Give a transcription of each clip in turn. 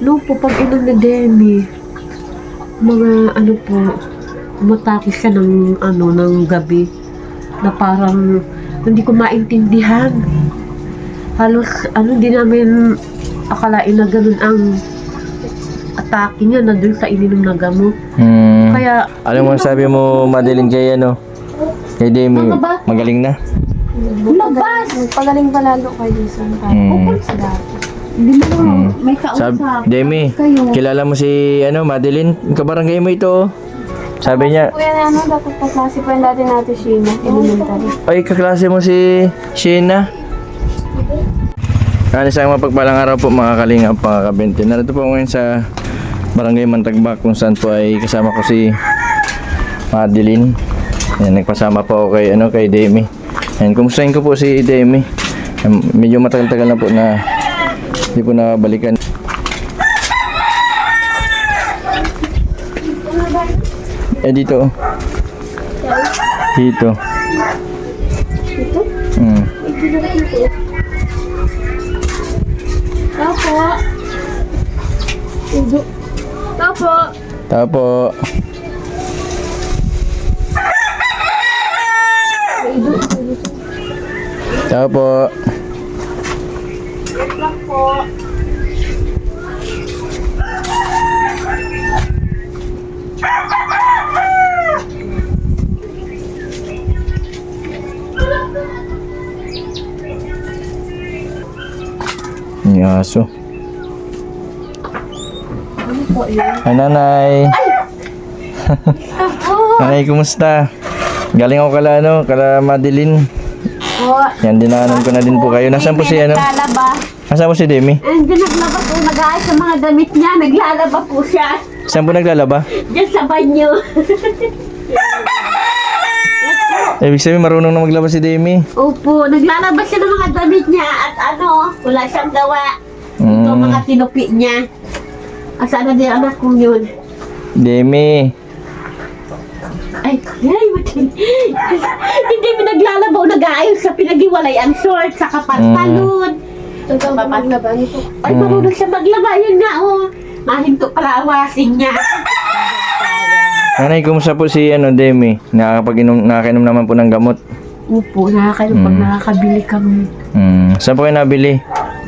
No po, pag inom ni Demi, mga ano po, umatake siya ng ano, ng gabi na parang hindi ko maintindihan. Halos ano, di namin akalain na ganun ang atake niya na dun sa ininom na gamot. Kaya, Alam mo, sabi mo, Madeline, kay ano, kay Demi, magaling na. lumabas! Pagaling pa lalo kayo sa sa dati. Hindi mo may kausap. Demi, Kayo. kilala mo si ano, Madeline? Kabarangay mo ito. Sabi niya, Kuya na ano, dapat kaklase pa yung dati natin Sheena, elementary. ay, kaklase mo si Sheena. Isang mapagpalang araw po mga kalingap, mga kabente. Narito po ngayon sa Barangay Mantagbak kung saan po ay kasama ko si Madeline. Ayan, nagpasama po ako kay, ano, kay Demi. Ayan, kumustahin ko po si Demi. Medyo matagal-tagal na po na hindi po nabalikan. Dito. Dito. Ito? Hmm. Tapo. Udo. Tapo. Tapo. Udo. Tapo. Tapo. Yung aso. Ano po yun? Ay, nanay. Nanay, kumusta? Galing ako kala, ano, kala Madeline. Po. Yan, dinaanan ko na din po kayo. Nasaan po si, ano? Naglalaba. Nasaan po si Demi? Andiyan naglaba po, nag-aayos sa mga damit niya. Naglalaba po siya. Saan po naglalaba? Diyan sa banyo. Ibig sabihin, marunong na maglaba si Demi. Opo, naglalaba siya ng mga damit niya at ano, wala siyang gawa. Ito mga tinupi niya. Asa na din anak ko yun? Demi. Ay, hindi mo naglalaba o nag-aayos sa pinag-iwalay ang short sa pantalon. Papaglaba nito. Ay, marunong siya maglaba. Yun nga, oh. Mahinto pala awasin niya. Nanay, kumusta po si, ano, Demi? Nakakainom naman po ng gamot. Opo, pag nakakabili kami. Saan po kayo nabili?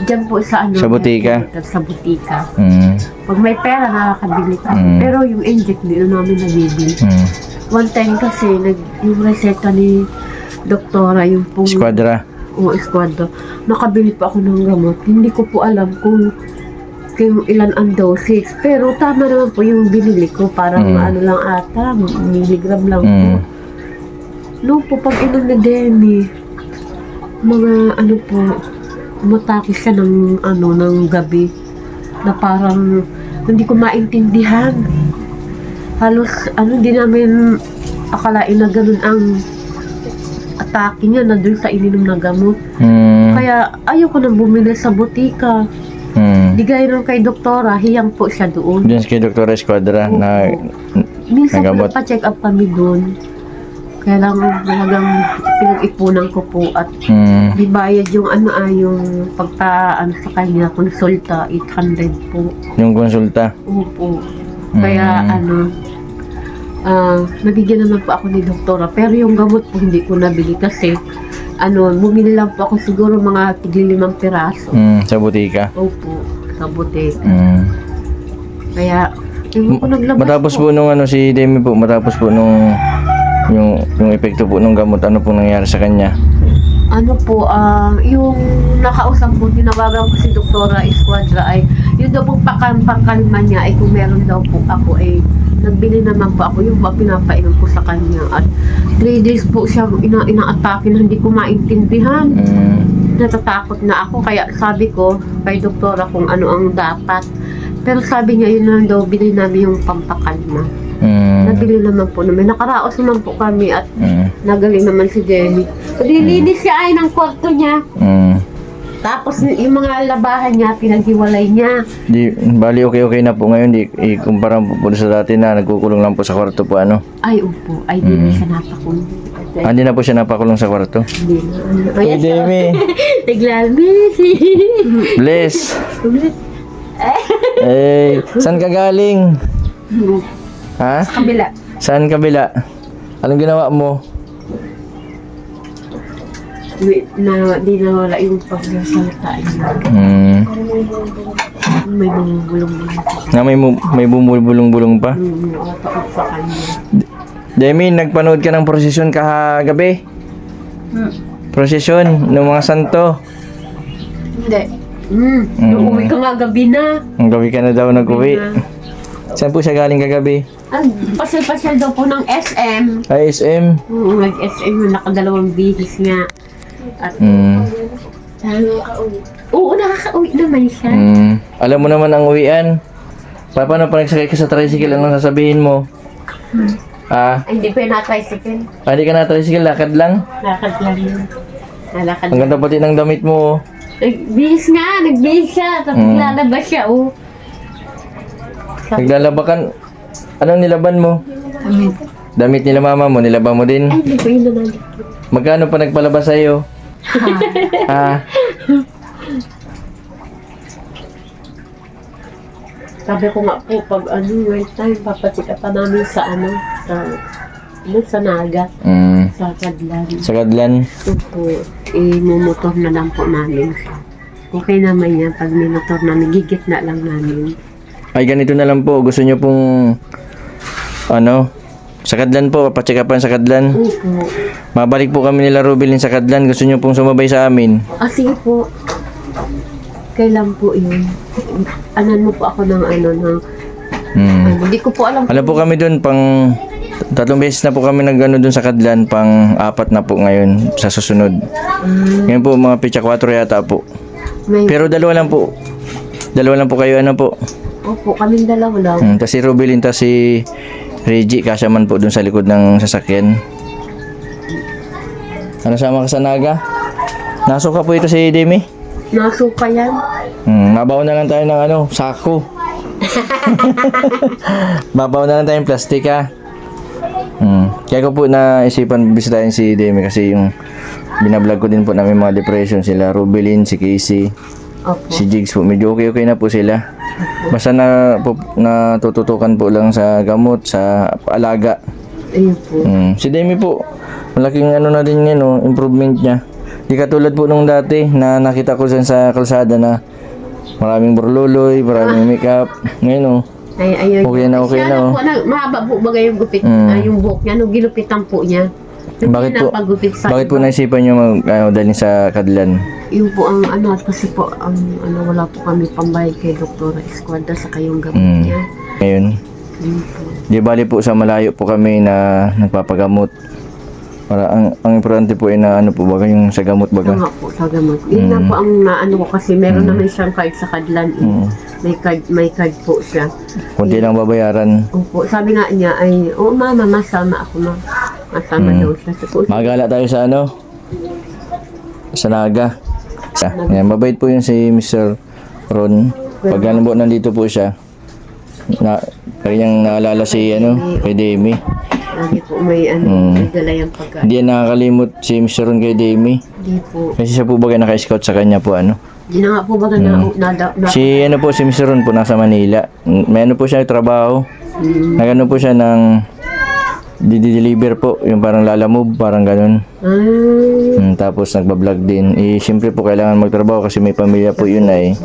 Diyan po sa ano. Sa butika? Sa butika. Mm. Pag may pera, nakakabili kami. Pero yung inject, hindi na namin nabibili. One time kasi, yung reseta ni doktora, yung pong... Squadra. O, eskwadra. Nakabili pa ako ng gamot. Hindi ko po alam kung ilan ang dosage. Pero tama naman po yung binili ko. Parang ano lang ata, miligram lang po. No po, pag inom ni Demi, mga ano po, umatake siya ng ano, ng gabi na parang hindi ko maintindihan. Halos ano, di namin akalain na ganun ang atake niya na dun sa ininom na gamot. Kaya ayoko nang bumili sa butika. Di gaya nung kay doktora, hiyang po siya doon. Diyan kay Dr. Esquadra na Minsan nagamot. pa-check up kami doon. Kaya lang talagang pinag-ipunan ko po at di bayad yung ano yung pagpa sa kanya, konsulta, 800 po. Yung konsulta. Opo. Kaya nabigyan naman po ako ni doktora. Pero yung gamot po hindi ko nabili kasi bumili lang po ako siguro mga tig-5 piraso. Sa butika. Opo, sa butik. Kaya, ko naglabas Matapos po nung ano si Demi po, matapos po nung yung epekto po ng gamot, ano pong nangyari sa kanya? Ano po, yung nakausap po, tinawagan ko si Doktora Esquadra ay, yun daw po pangkalma niya ay kung meron daw po ako ay, nagbili naman po ako yung pinapainom ko sa kanya at 3 days po siya ina-atake na hindi ko maintindihan. Natatakot na ako kaya sabi ko kay Doktora kung ano ang dapat. Pero sabi niya yun lang daw, bili namin yung pampakalma. Nabili naman po namin. Nakaraos naman po kami at nagaling naman si Jenny. Nililinis siya ay ng kwarto niya. Tapos yung mga labahan niya, pinaghiwalay niya. Bali okay na po ngayon. Ikumpara po sa dati na nagkukulong lang po sa kwarto po ano. Ay, opo. Ay, di na siya napakulong. Hindi na po siya napakulong sa kwarto. Hindi na. Hey, Demi. Naglalmis. Bless. Eh, saan ka galing? Ha? Kabila. Saan kabila? Anong ginawa mo? Di nawala yung pagsasalita niya. May bumubulong-bulong pa. May bumubulong-bulong pa? Nakataot sa kanya. Demi, nagpanood ka ng prosesyon kahagabi? Prosesyon ng mga santo. Hindi. Nung uwi ka nga gabi na. Ang gabi ka na daw nag-uwi. Saan po siya galing kagabi? Pasyal-pasyal daw po ng SM. Ay, SM. Oo, nag-SM yung nakadalawang bihis nga. At oo, nakaka-uwi naman siya. Alam mo naman ang uwian. Paano pa nagsakay ka sa tricycle? Anong sasabihin mo? Ay, hindi pa yung na-tricycle. Hindi ka na tricycle, lakad lang? Lakad lang yun. Nalakad Ang ganda pati ng damit mo. Nagbihis nga, nagbihis siya. Tapos lalabas siya, oh. Naglalabakan. Anong nilaban mo? Damit nila mama mo, nilaban mo din? Ay, hindi ko yun naman. Magkano pa nagpalabas sa'yo? Sabi ko nga po, pag right time, papachikapan namin sa sa Naga, sa Kadlan. Sa Kadlan? Ito po, imumotor na lang po namin siya. Okay naman yan, pag may motor namin, gigit na lang namin. Ay, ganito na lang po. Gusto nyo pong, sa Kadlan po, papachikapan sa Kadlan. Opo. Mabalik po kami nila Rubilin sa Kadlan. Gusto nyo pong sumabay sa amin. Sige po. Kailan po yun? Anan mo po ako ng hindi ko po alam. Alam po kami doon, pang 3 beses na po kami nag-ano doon sa Kadlan, pang 4 na po ngayon sa susunod. Ngayon po, mga pitsa 4 yata po. Pero dalawa lang po. Dalawa lang po kayo, po. Opo, kaming dalawa lang. Tas si Rubilin, tas si Reggie, kasya man po doon sa likod ng sasakyan. Ano sama ka sa Naga? Nasuka po ito si Demi? Nasuka yan. Mabaw na lang tayo ng sako. Mabaw na lang tayo ng plastic, ha. Kaya ko po naisipan bisitahin si Demi kasi yung binablog ko din po namin mga depression sila. Rubilin, si Casey, Opo. si Jigs po. Medyo okay na po sila. Basta natututukan po lang sa gamot, sa alaga. Ayun po. Si Demi po, malaking na din yan, improvement niya. Di katulad po nung dati na nakita ko dyan sa kalsada na maraming burluloy, maraming makeup. Ngayon, Ayun. okay na. Po, mahaba po bagay yung gupit, yung buhok niya, nung gilupitan po niya. Bakit po? Napagupit sa Bakit po naisipan niyo dalhin sa Kadlan? Yung po ang kasi po, wala po kami pambayad kay Doktora Esquadra sa kayong gamot niya. Ngayon, Yun po. di bali po sa malayo po kami na nagpapagamot. Para ang importante po ay po baga yung sa gamot baga. Tama po sa gamot. Yun na po ang naano ko kasi meron naman siyang card sa Kadlan. May card po siya. Kunti lang babayaran. Opo, sabi nga niya ay, mama, masama ako na. Masama daw siya. So, Magala tayo sa sa Naga. Yan, mabait po yun si Mr. Ron. Pag po nandito po siya, kanyang naalala si kay Demi. lagi po may may dala yung pagkain. Hindi nakakalimot si Mr. Ron kay Demi. Hindi po. Kasi siya po baga naka-scout sa kanya po Hindi na nga po baga na Si po si Mr. Ron po nasa Manila. May po siya trabaho. Nagano po siya ng deliver po, yung parang lalamove, parang ganun. Tapos nagbablog din. Siyempre po kailangan magtrabaho kasi may pamilya po yun ay.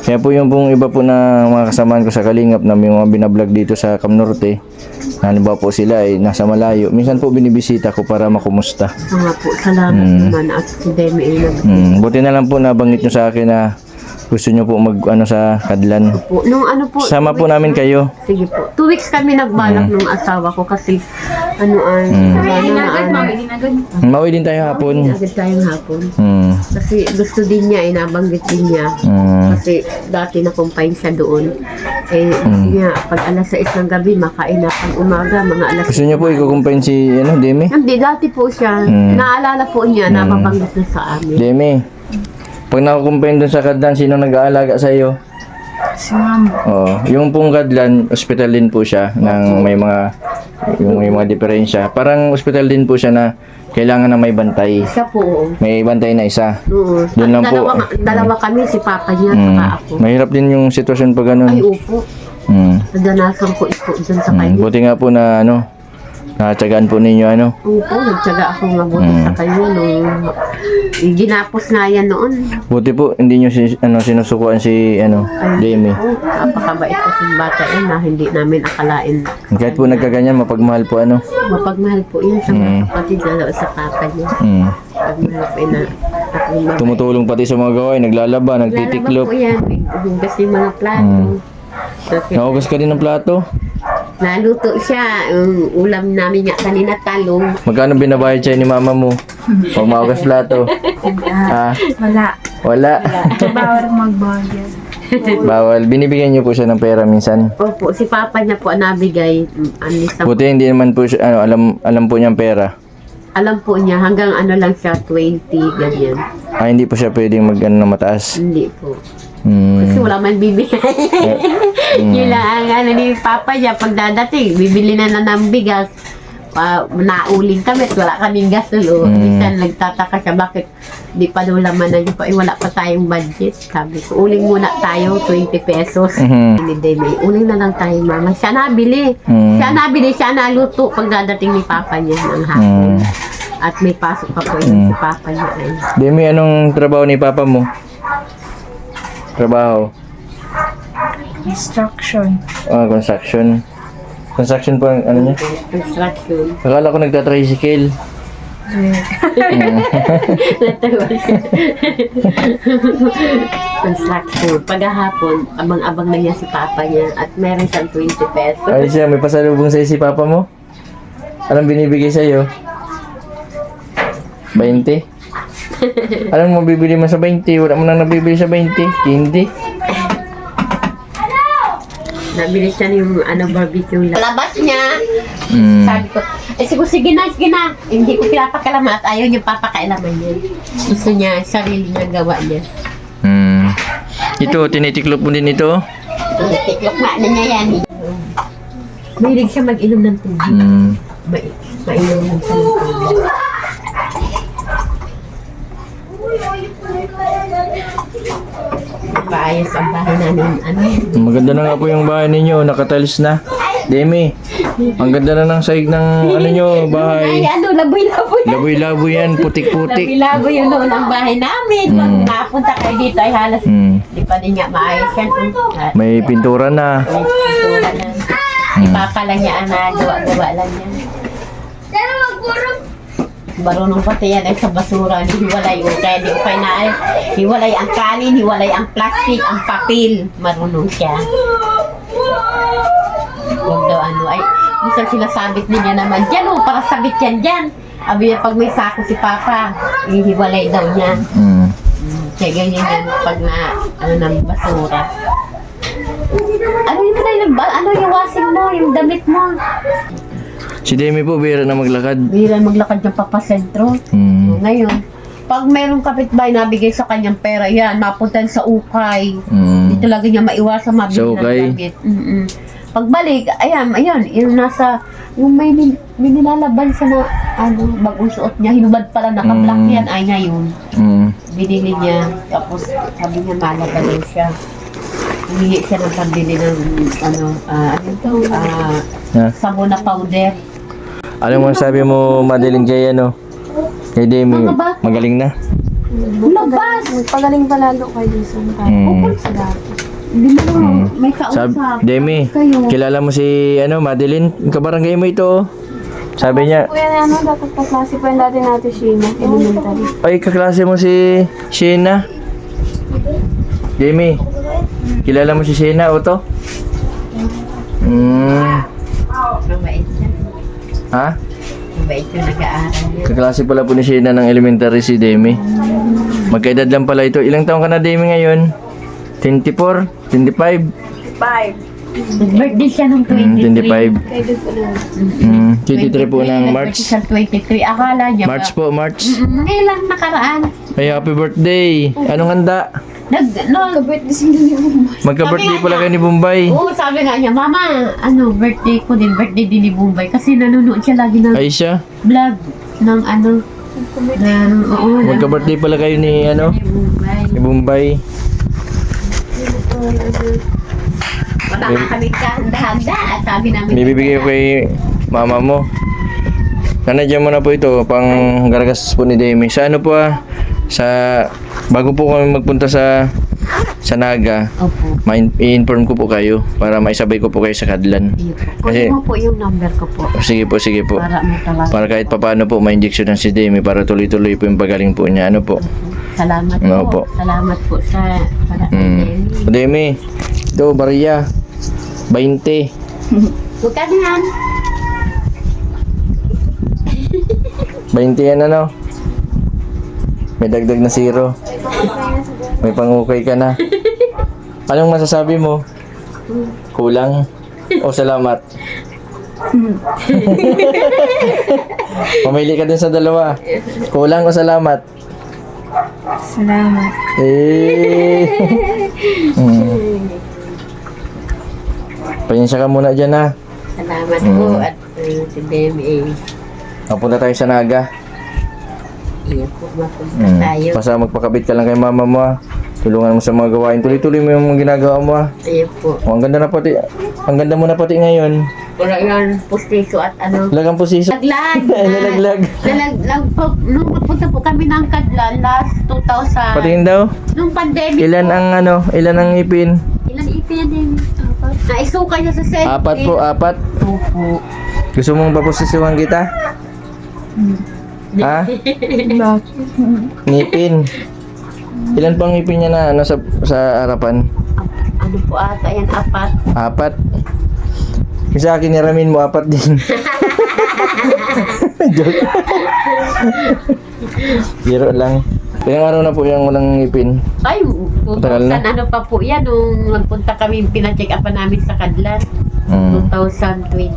Kaya po yung pong iba po na mga kasamaan ko sa Kalingap na may mga binablog dito sa Cam Norte. Halimbawa po sila ay nasa malayo. Minsan po binibisita ko para makumusta. Nga po, salamat naman at si Demi ay Buti na lang po nabanggit nyo sa akin na gusto nyo po mag sa Kadlan. po. Nung po, Sama po namin kayo. sige po. 2 weeks kami nagbalak nung asawa ko kasi Mauwi din tayo hapon. agad tayong hapon. Kasi Kasi gusto din niya, nabanggit din niya. Kasi dati na-confine siya doon. Gusto niya, pag alas 6 ng gabi, makain na pang umaga, mga alas gusto nyo po ikukumpain si Demi? Hindi, dati po siya. Naalala po niya, nababanggit na sa amin. Demi, pag nakukumpain dun sa Kadlan, sino nag-aalaga sa iyo? Si mama. Oo. Yung pong Gadlan, hospital din po siya ng may mga diferensya. Parang hospital din po siya na kailangan na may bantay. Isa po. May bantay na isa. Oo. Doon lang po. Dalawa kami, si Papa niya, saka ako. Mahirap din yung sitwasyon pag ganun. Ay, upo. Nadanasan ko ito dun sa kanya. Buti nga po na natsagaan po ninyo Opo, nagtsaga ako mabuti sa kanya nung ginapos nga yan noon. Buti po hindi nyo sinusukuan si Demi. Oh, napakabait ko sa bata yun na hindi namin akalain. Kahit po nagkaganyan, mapagmahal po Mapagmahal po yun sa mga kapatid na sa papa niya. Mapagmahal po yun na Tumutulong pati sa mga gawain, naglalaba, lalaba nagtitiklop. po yan. Hugas yung mga plato. Nahugas ka din ng plato. Naluto siya. Yung ulam namin nga kanina talong. Magkano binabayad siya ni mama mo? Pag mahugas plato. Wala. Bawal magbayad. Bawal. Binibigyan niyo po siya ng pera minsan. Opo, si papa niya po nabigay. Buti hindi naman po siya, alam po niyang pera. Alam po niya, hanggang lang siya, 20, ganyan. Hindi po siya pwedeng na mataas. Hindi po. Kasi wala man bibigay. Yun lang ang ni Papa niya, pagdadating, bibili na ng bigas. Nauling kami at wala kaming gasulo. Minsan nagtataka siya, bakit di pa daw laman na yun pa, wala pa tayong budget. Sabi ko, uling muna tayo, 20 pesos. Ni Demi, uling na lang tayo, mama. Siya nabili. Siya naluto pagdadating ni Papa niya ng hapon. At may pasok pa po yun si Papa niya. Demi, anong trabaho ni Papa mo? Trabaho? Instruction. Construction. Construction po ang niya? Construction. Akala ko nagtatricycle. Construction. Paghahapon, abang-abang na niya si Papa niya at meron siyang 20 pesos. Ay siya, may pasalubong sa'yo si Papa mo? Anong binibigay sa'yo? 20? Anong mabibili mo sa 20? Wala mo nang nabibili sa 20? Hindi. Nabili siya yung barbecue lang. Labas niya. Sabi ko, sige na. Hindi ko pinapakalaman at ayaw niya papakailaman niya. Gusto niya, sarili niya gawa niya. Ito, tinitiklop mo din ito? Tiklop nga na niya yan. Mahilig siya mag-inom ng tubig. Mainom lang siya ng tubig. Paayos ang bahay namin. Maganda na nga po yung bahay ninyo, nakatiles na. Demi, ang ganda na ng sahig ng nyo, bahay. Ay, laboy-laboy. Laboy-laboy yan, putik-putik. Laboy-laboy yung noon ang bahay namin. Nung napunta kayo dito ay halos di pa din nga maayos yan. May pintura na. May pintura na. Ipapa lang niya ang nagawa lang yan. Marunong pati yan ay sa basura, hiwalay o kaya di upay na ay hiwalay ang kanin, hiwalay ang plastic, ang papel, marunong siya. Huwag daw ay minsan sinasabit niya naman dyan para sabit yan dyan. Abi pag may sako si Papa, hihiwalay daw niya. Kaya ganyan yan pag ng basura. Yung washing mo, yung damit mo. Si Demi po, bira na maglakad. Bira maglakad yung papasentro. Ngayon, pag mayroong kapitbahay nabigay sa kanyang pera, yan, mapunta sa ukay. Hindi talaga niya maiwasan mabili Sa ukay? ng gamit. Pagbalik, ayan, yung may nilalaban sa bagong suot niya, hinubad pala, nakablock yan, ay ngayon. Binili niya, tapos sabi niya malaban siya. Humingi siya ng pambili ng sabon na powder. Ano mo sabi mo, madaling kay kay Demi, magaling na? Labas! Pagaling pa lalo kay Jason. Sa dati. Hindi mo may kausap. Demi, kilala mo si Madeline? Kabarangay mo ito. Sabi niya, Kuya dapat kaklase pa yung dati natin Sheena, elementary. ay kaklase mo si Sheena. Demi, kilala mo si Sheena, Oto? Mabait siya. Ha? Mabait yung nag-aaral niya. Kaklase pala po ni Sheena ng elementary si Demi. Magkaedad lang pala ito. Ilang taong ka na, Demi, ngayon? 24? 25? 5. Birthday siya nung 23. 25. Kaya doon po na. 23 po ng March. Birthday siya 23. Akala niya March po, March. Ngayon lang nakaraan. Ay, happy birthday. Anong handa? Kabait din sila ni Bombay. Magka-birthday pala kayo ni Bombay. Oo, sabi nga niya, Mama, birthday ko din, birthday din ni Bombay. Kasi nanonood siya lagi ng Ay siya. vlog ng Magka-birthday pala kayo ni ni Bombay. ni Bombay. Wala nga kami kahanda-handa. At sabi namin, Bibigay ko kay mama mo. Nanadyan mo na po ito, pang garagas po ni Demi. Sa ano po sa bago po kami magpunta sa Naga, Opo. i-inform ko po kayo para maisabay ko po kayo sa Kadlan. Iyo po. Kasi- Kunin mo po yung number ko po. Sige po. Para matawag. Para kahit papaano po ma-injection ng si Demi para tuloy-tuloy po yung pagaling po niya. Ano po? Salamat Ano po. po? Salamat po sa Demi, ito, bariya. 20. Magkano yan? 20 yan ano? May dagdag na zero. May pangukay ka na. Anong masasabi mo? Kulang? O salamat? Pamili ka din sa dalawa. Kulang o salamat? Salamat. Eh. Pasensya ka muna dyan ha. Salamat po at si Demi. Papunta tayo sa Naga. Iyo po, mapunta tayo. Basta magpakabit ka lang kay mama mo ha. Tulungan mo sa mga gawain. Tuloy-tuloy mo yung ginagawa mo ha. Iyo po. Oh, ang ganda na pati. Ang ganda mo na pati ngayon. Wala yan, pustiso at Lagang po siso. Laglag. Nalaglag. Nalaglag po. Nung mapunta po kami ng Kadlan last 2000. Patingin daw. Nung pandemic Ilan po. ilan ang ipin? Ilan ipin na din? Naisuka niya sa selfie. Apat po, apat. Opo. Gusto mong paposisyohan kita? Ha? Ngipin. Ilan pang ngipin niya na sa harapan? Ano po ata yan? Apat. Apat. Yung sa akin, niramin mo, apat din. Joke. Biro lang. Ilang araw na po yung walang ngipin? Ay, Matagal na. 2000 ano pa po yan nung nagpunta kami, pina-check up pa namin sa Kadlan. 2021.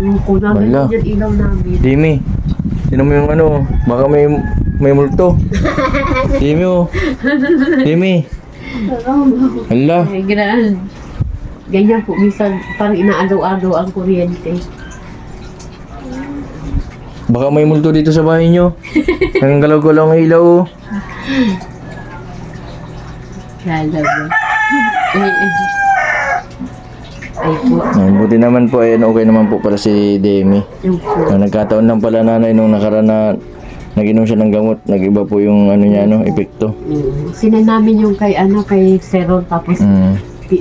Yung kulang Wala. yung ilaw namin. Demi, sino mo yung baka may multo. Demi oh. Demi. Hala. Ay, ganyan po, minsan parang inaalaw-alaw ang kuryente. Baka may multo dito sa bahay nyo. Ang galaw-galaw ng ilaw oh. Lalo ba? Ay po. Buti naman po, ay okay naman po para si Demi. Yung po. Nagkataon lang pala nanay nung nakaraan na nag-inom siya ng gamot. Nag-iba po yung epekto. Sinend namin yung kay Seron tapos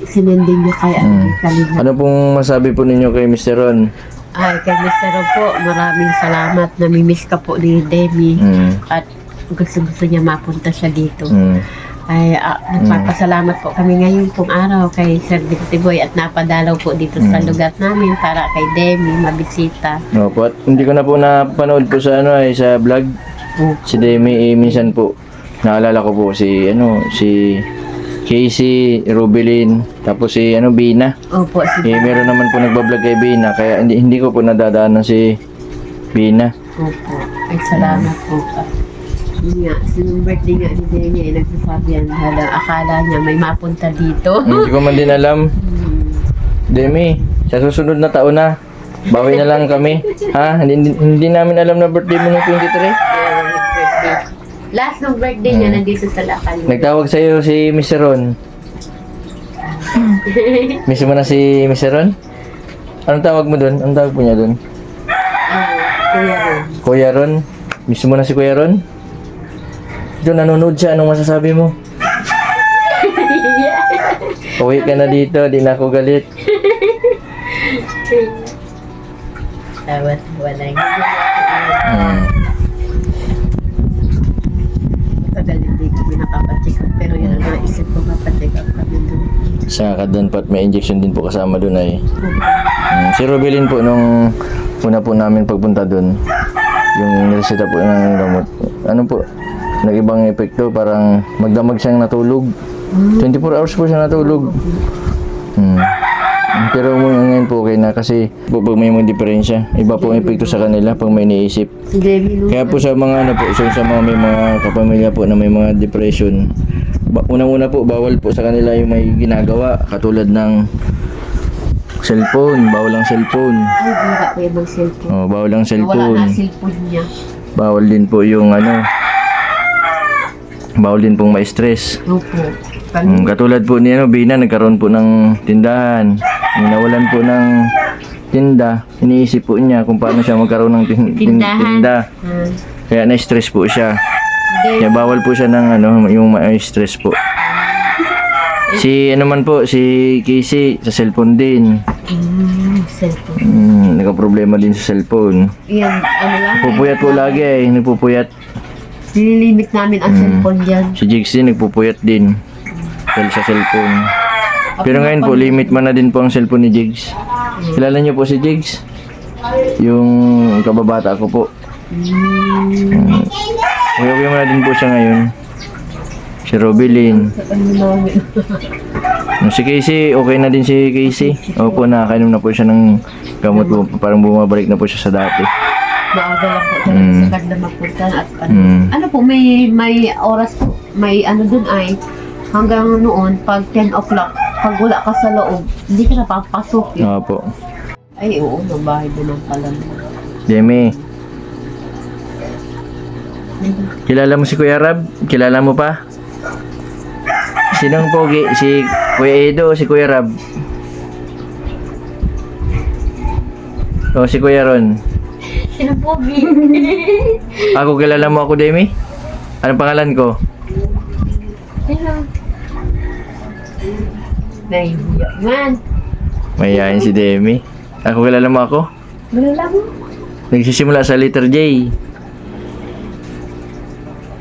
sinending niya kay Kalinga. Ano pong masabi po ninyo kay Mr. Ron? Ay, kay Mr. Ron po, maraming salamat. Namimiss ka po ni Demi. At gusto niya mapunta siya dito. Ay, nagpapasalamat po kami ngayon pong araw kay Sir Victiboy at napadalaw po dito sa lugar namin para kay Demi mabisita. Opo, at hindi ko na po napanood po sa sa vlog. Si Demi minsan po naalala ko po si Casey, Rubilin, tapos si Bina. Opo, si Meron naman po nagbablog kay Bina kaya hindi ko po nadadaanan si Bina. Opo. Ay, salamat po. Yun nga, sinong birthday nga ni Demi ay nagsasabi yan. Akala niya may mapunta dito. Hindi ko man din alam. Demi, sa susunod na taon na, bawi na lang kami. Ha? Hindi namin alam na birthday mo ng 23. Last ng birthday niya nandito sa Lakal. Nagtawag sa'yo si Mr. Ron. Miss mo na si Mr. Ron? Anong tawag mo doon? Anong tawag po niya doon? Kuya Ron. Kuya Ron? Miss mo na si Kuya Ron? Ito, nanonood siya. Anong masasabi mo? Uwi ka na dito. Di na ako galit. Tawat wala tagal hindi kami nakapacheck up pero yun ang naisip ko mapacheck up kami doon. Sa Kadlan po at may injection din po kasama doon ay. Si Rubilin po nung una po namin pagpunta doon. Yung nireseta po ng gamot. Ano po? Nag-ibang epekto. Parang magdamag siyang natulog. 24 hours po siya natulog. Pero ngayon po okay na kasi po pag may mga diferensya, iba po ang epekto sa kanila pag may iniisip. Si Demi nung Kaya po sa mga ano po, sa mga may mga kapamilya po na may mga depression, unang-una po bawal po sa kanila yung may ginagawa katulad ng cellphone, bawal ang cellphone. ay, bira pa yung mag-cellphone. Oh, bawal ang Wala cellphone. na cellphone niya. Bawal din po yung ano. Bawal din pong ma-stress. Opo. Katulad po ni ano, Bina, nagkaroon po ng tindahan. Nawalan po ng tinda. Iniisip po niya kung paano siya magkaroon ng Tindahan. tinda. Kaya na-stress po siya. Kaya bawal po siya ng ano, yung ma-stress po. Si ano man po, si Casey sa cellphone din. Cellphone. Nagka-problema din sa cellphone. Yan, ano lang. Pupuyat po lagi nagpupuyat. Nililimit namin ang cellphone dyan. Si Jigs din nagpupuyat din. Dahil sa cellphone. Pero ngayon po, limit man na din po ang cellphone ni Jigs. Kilala niyo po si Jigs? Yung kababata ko po. Okay mo na din po siya ngayon. Si Robilyn. Ano namin. Si Casey, okay na din si Casey. Opo, nakakainom na po siya ng gamot po. Parang bumabalik na po siya sa dati. Maaga lang po talaga sa kanda mapunta at ano. Ano po, may oras po, may ano dun ay hanggang noon, pag 10 o'clock, pag wala ka sa loob, hindi ka napapasok eh. Opo. Ay, oo, mabahay doon ang pala. Demi. Kilala mo si Kuya Rab? Kilala mo pa? Sinong pogi? Si Kuya Edo o si Kuya Rab? O si Kuya Ron? Sino po, B? Ako, kilala mo ako, Demi? Anong pangalan ko? Sino? Nahihiya man. Mayayain si Demi. Ako, kilala mo ako? Wala mo. Nagsisimula sa letter J.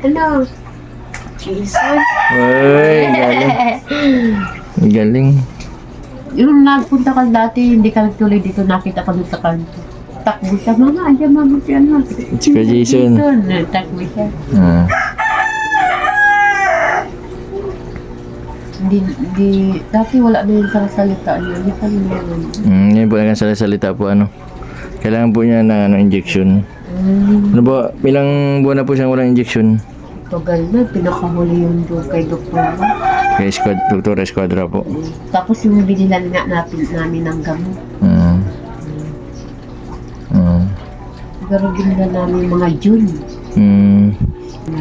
Ano? Jason? Uy, galing. Galing. Yung nagpunta ka dati, hindi ka nagtuloy dito, nakita ka doon sa kanto. Takbo siya, mama, andyan mama si ano. Si Kuya Jason. Takbo siya. Ah. Hindi, dati wala na yung salita niya. Hindi pa rin meron. Ngayon po nagkasalita po ano. Kailangan po niya na ano, injection. Ano ba, ilang buwan na po siyang walang injection? Tagal na, pinakahuli yung doon kay Doktora. Kay Dr. Esquadra po. Tapos yung binilan nga namin ng gamot. Pero binilan namin mga June.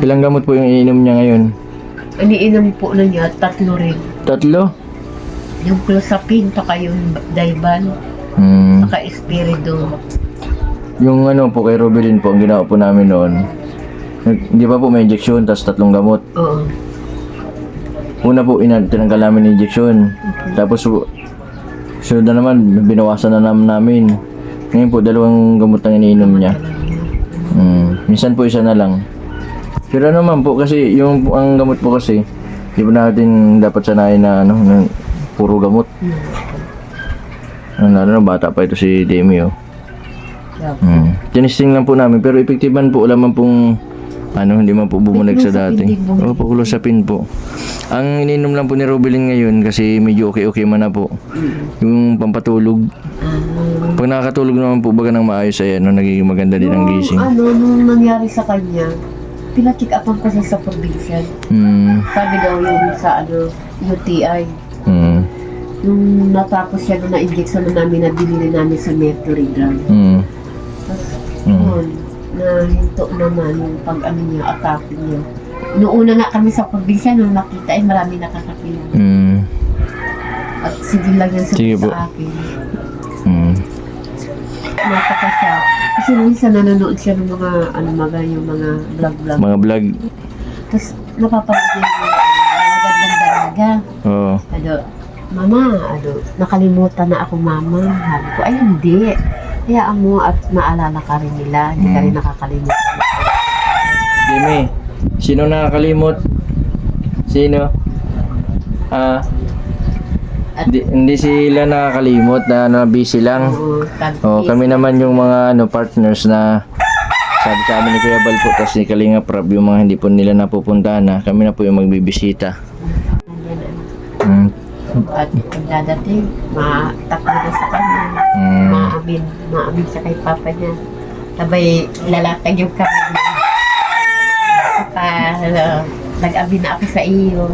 Ilang gamot po yung iniinom niya ngayon? Iniinom po na niya, 3 rin. 3? Yung clozapine, saka yung Daiban, saka Espirido. Yung ano po kay Robilyn po, ang ginawa po namin noon. Hindi pa po may injection, tapos 3 gamot. Oo. Una po, tinanggal namin yung injection. Tapos sunod na naman, binawasan na namin. Ngayon po, 2 gamot ang iniinom niya. Minsan po 1 na lang. Pero naman po kasi, ang gamot po kasi, di ba natin dapat sanayin na ano, na puro gamot. Ano, bata pa ito si Demi, oh. Tinisting lang po namin, pero epektiban po, wala man pong ano, hindi man po bumulag sa dati. Opo, clozapine po. Ang ininom lang po ni Robilyn ngayon kasi medyo okay man na po. Yung pampatulog. Pag nakakatulog naman po baga ng maayos ay ano, nagiging maganda din ang gising. Nung nangyari sa kanya, pina-check upan ko siya sa probinsya. Sabi daw yung sa UTI. Nung natapos siya na injection na namin na binili namin sa Mercury Drug. Tapos, nahinto naman yung pag-ano niya, atake niya. Noong una nga kami sa probinsya, nung nakita ay marami nakakakilala. At sige lang yan Sige po. sa akin. Napaka siya. Kasi minsan nanonood siya ng mga, yung mga vlog-vlog. Mga vlog. Tapos napapanood niya yung mga magandang dalaga. Oo. Mama, nakalimutan na ako mama. Sabi ko, ay hindi. Hayaan mo at maalala ka rin nila. Hindi ka rin nakakalimutan. Demi, sino nakakalimot? Sino? Hindi sila nakakalimot na busy lang. Kami naman yung mga partners na sabi sa amin ni Kuya Bal po, tapos ni Kalinga Prab, yung mga hindi po nila napupuntahan na, kami na po yung magbibisita. At pagdadating, matakbo na sa kanya. Maamin siya kay papa niya. Sabay, lalatag yung kami. Papa, nag-amin na ako sa iyo.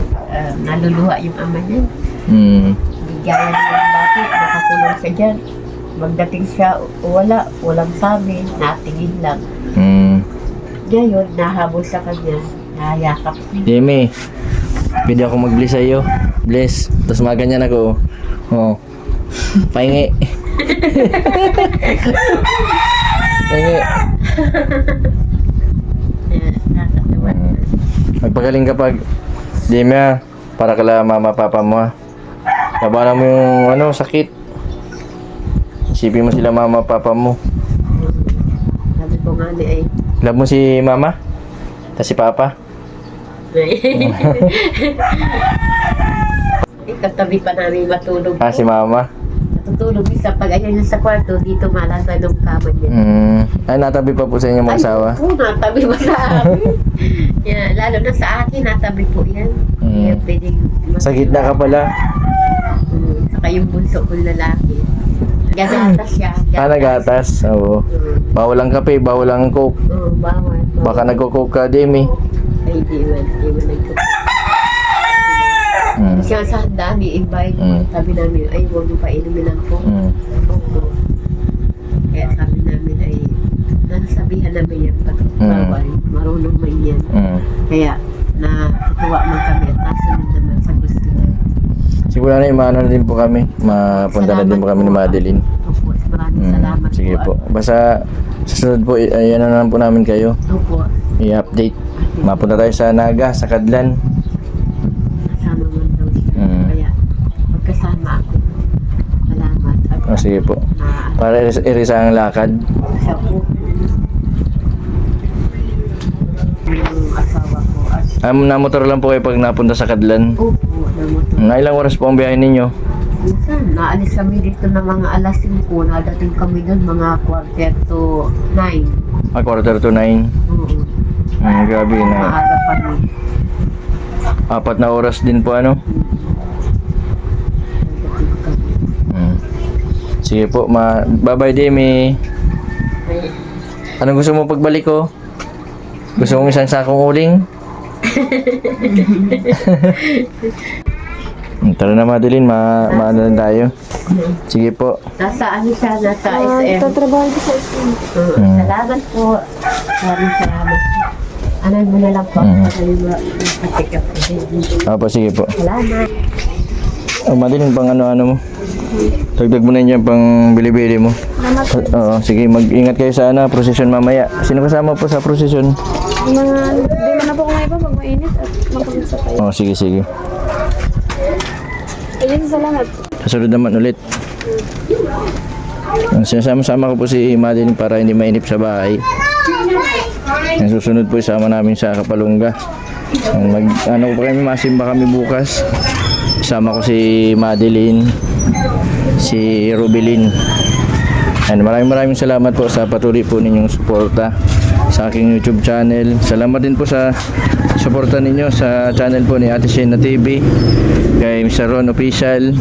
Naluluha yung ama niya. Bigayan niya yung bati, nakakulong siya dyan. Magdating siya, walang sabi, natingin lang. Ngayon, nahabol sa kanya, nahayakap niya. Jamie, pwede ako mag-bless sa iyo. Bless. Tapos maganyan ako. Oo. Pahingi. Pahingi. Nakakatawa. Magpagaling kapag Jamie, para kala mama papa mo. Labanan mo yung sakit. Isipin mo sila mama papa mo. Sabi ko nga ni ay, Love mo si mama? Tapos si papa? katabi pa namin matulog. Si mama? Natutulog isa pag ayan sa kwarto, dito malasa ng kama niya. Ay, natabi pa po sa inyo mga asawa? Oo, natabi ba sa amin? Yan, lalo na sa akin, natabi po yan. Kaya pwedeng... Sa gitna ka pala? Saka yung bunso kong lalaki. Gagatas siya. Nagatas? Oo. Bawal ang kape, bawal ang coke. Oo, bawal. Baka nagko-coke ka, Demi. Ay, di man nagtutup. Siya sa handaan, i-invite. Sabi namin, ay, huwag mo pa inumin ang coke. Kaya sabi namin ay, nasasabihan namin yan pag bawal, marunong man yan. Kaya, natutuwa man kami at nasunod naman sa gusto. Siguro na maano na din po kami. Mapunta na din po kami ni Madeline. Opo, maraming salamat Sige po. po. Basta sa sunod po, ayan na lang po namin kayo. Opo, I-update. Mapunta tayo sa Naga, sa Kadlan. kasama man daw siya. Kaya, magkasama ako. Salamat. At Sige po. na Para irisa ang lakad. siya po. Yung asawa ko. At Namotor lang po kayo pag napunta sa Kadlan. opo, namotor. Ilang oras po ang biyahe ninyo? Minsan, naalis kami dito ng mga alas 5. Nadating kami doon mga 8:45. 8:45. Oo. Grabe na. Maaga pa rin. 4 na oras din po ano. Nadating kami. Sige po, bye-bye Demi. Ay, Anong gusto mo pagbalik ko? Gusto mong isang sakong uling? Tara na Madeline, maano lang tayo. Sige po. nasa ano siya, nasa SM. Tatrabaho ko sa SM. Salamat po. Maraming salamat. Anan mo na lang po ako sa pick up. Opo, sige po. Salamat. Madeline, pang ano mo. Dagdag mo na yan pang bili-bili mo. Oo, sige, mag-ingat kayo sa prosesyon mamaya. Sino kasama po sa prosesyon? Di mo na po kumain pa pag mainit at magpagsa kayo. Oo, sige. Ayun, salamat. Kasunod naman ulit. Sinasama-sama ko po si Madeline para hindi mainip sa bahay. Ang susunod po isama namin sa Kapalungga. Masimba kami bukas. Isama ko si Madeline, si Rubilin. Maraming salamat po sa patuloy po ninyong suporta sa aking YouTube channel. Salamat din po sa suporta ninyo sa channel po ni Ate Shena TV, kay Mr. Ron Official.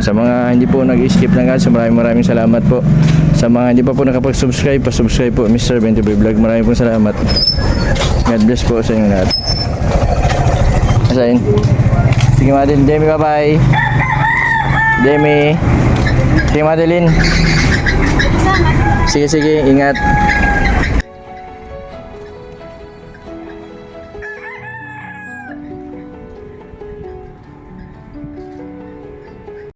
Sa mga hindi po nag-skip ng ads, maraming salamat po. Sa mga hindi pa po nakapag-subscribe, pa-subscribe po Mr. 20 Vlog. Maraming po salamat. God bless po sa inyo lahat. Asain. Sige Madeline, Demi, bye-bye. Demi. Sige Madeline. Sige, ingat.